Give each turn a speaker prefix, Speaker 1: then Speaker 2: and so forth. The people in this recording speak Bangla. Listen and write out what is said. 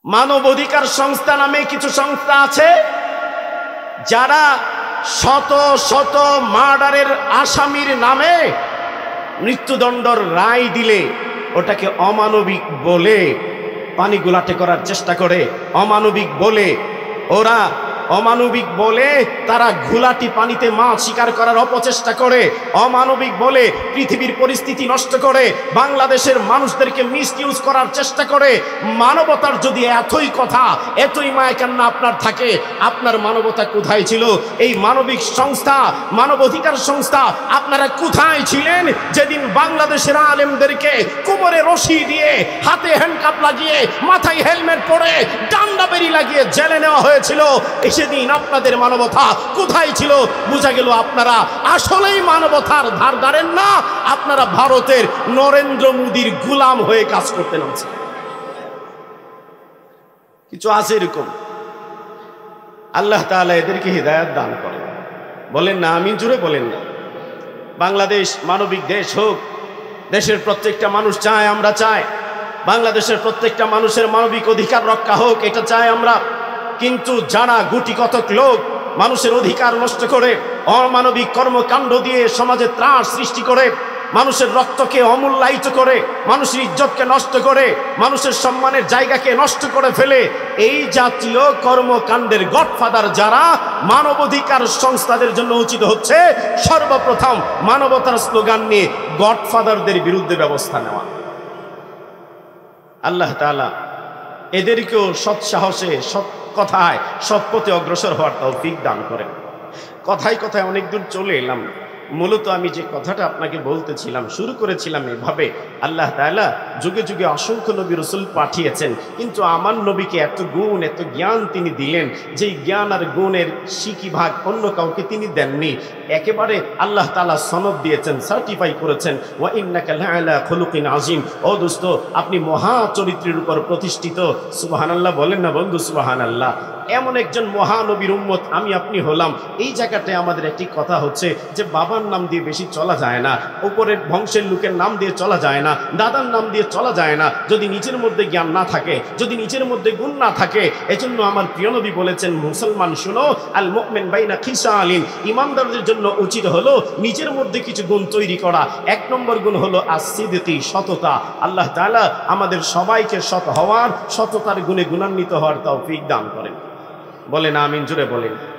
Speaker 1: মানবাধিকার সংস্থা নামে কিছু সংস্থা আছে যারা শত শত মার্ডারের আসামির নামে মৃত্যুদণ্ডর রায় দিলে ওটাকে অমানবিক বলে পানি গোলাটে করার চেষ্টা করে, অমানবিক বলে ওরা অমানবিক বলে তারা ঘোলাটি পানিতে মাছ শিকার করার অপচেষ্টা করে, অমানবিক বলে পৃথিবীর পরিস্থিতি নষ্ট করে, বাংলাদেশের মানুষদেরকে মিসইউজ করার চেষ্টা করে। মানবতার যদি এতই কথা, এতই মায়া কান্না আপনার থাকে, আপনার মানবতা কোথায় ছিল? এই মানবিক সংস্থা, মানবাধিকার সংস্থা আপনারা কোথায় ছিলেন যেদিন বাংলাদেশের আলেমদেরকে কোমরে রশি দিয়ে, হাতে হ্যান্ডকাপ লাগিয়ে, মাথায় হেলমেট পরে, ডান্ডা বেরি লাগিয়ে জেলে নেওয়া হয়েছিল? সেদিন আপনাদের মানবতা কোথায় ছিল? বোঝা গেল আপনারা আসলেই মানবতার ধার ধারেন না, আপনারা ভারতের নরেন্দ্র মোদীর গোলাম হয়ে কাজ করতে নামছেন। কিছু আছে এরকম, আল্লাহ তাআলা এদেরকে হিদায়াত দান করেন। বলেন না আমিন, জুড়ে বলেন না। বাংলাদেশ মানবিক দেশ হোক, দেশের প্রত্যেকটা মানুষ চায়, আমরা চাই বাংলাদেশের প্রত্যেকটা মানুষের মানবিক অধিকার রক্ষা হোক, এটা চাই আমরা। কিন্তু যারা গুটি কতক লোক মানুষের অধিকার নষ্ট করে, অমানবিক কর্মকাণ্ড দিয়ে সমাজে ত্রাস সৃষ্টি করে, মানুষের রক্তকে অমূল্যায়িত করে, মানুষের ইজ্জতকে নষ্ট করে, মানুষের সম্মানের জায়গাকে নষ্ট করে ফেলে, এই জাতীয় কর্মকাণ্ডের গডফাদার যারা, মানবাধিকার সংস্থাদের জন্য উচিত হচ্ছে সর্বপ্রথম মানবতার স্লোগান নিয়ে গডফাদারদের বিরুদ্ধে ব্যবস্থা নেওয়া। আল্লাহ তাআলা এদেরকেও সৎ সাহসে, সৎ কথায়, সৎ পথে অগ্রসর হওয়ার তৌফিক দান করেন। কথায় কথায় অনেক দূর চলে এলাম। মূলত আমি যে কথাটা আপনাকে বলতেছিলাম, শুরু করেছিলাম এভাবে, আল্লাহ তাআলা যুগে যুগে অসংখ্য নবী রাসূল পাঠিয়েছেন, কিন্তু আমার নবীকে এত গুণ, এত জ্ঞান তিনি দিলেন, যেই জ্ঞান আর গুণের সিকি ভাগ অন্য কাউকে তিনি দেননি। একেবারে আল্লাহ তাআলা সনদ দিয়েছেন, সার্টিফাই করেছেন, ওয়া ইন্নাকা লাআলা খুলুকিন আযীম। ও দোস্ত, আপনি মহা চরিত্রের উপর প্রতিষ্ঠিত। সুবহানাল্লাহ বলেন না বন্ধু? সুবহানাল্লাহ। এমন একজন মহানবীর উম্মত আমি আপনি হলাম। এই জায়গাটায় আমাদের একটি কথা হচ্ছে যে বাবার নাম দিয়ে বেশি চলা যায় না, উপরের বংশের লোকের নাম দিয়ে চলা যায় না, দাদার নাম দিয়ে চলা যায় না, যদি নিজের মধ্যে জ্ঞান না থাকে, যদি নিজের মধ্যে গুণ না থাকে। এজন্য আমার প্রিয় নবী বলেছেন, মুসলমান শুনো, আল মুমিন বাইনা খিসালিন, ইমানদারদের জন্য উচিত হলো নিজের মধ্যে কিছু গুণ তৈরি করা। এক নম্বর গুণ হলো as-সিদকি, সততা। আল্লাহ তাআলা আমাদের সবাইকে সৎ হওয়ার, সততার গুণে গুণান্বিত হওয়ার তৌফিক দান করেন। বলেন আমিন, জুড়ে বলেন।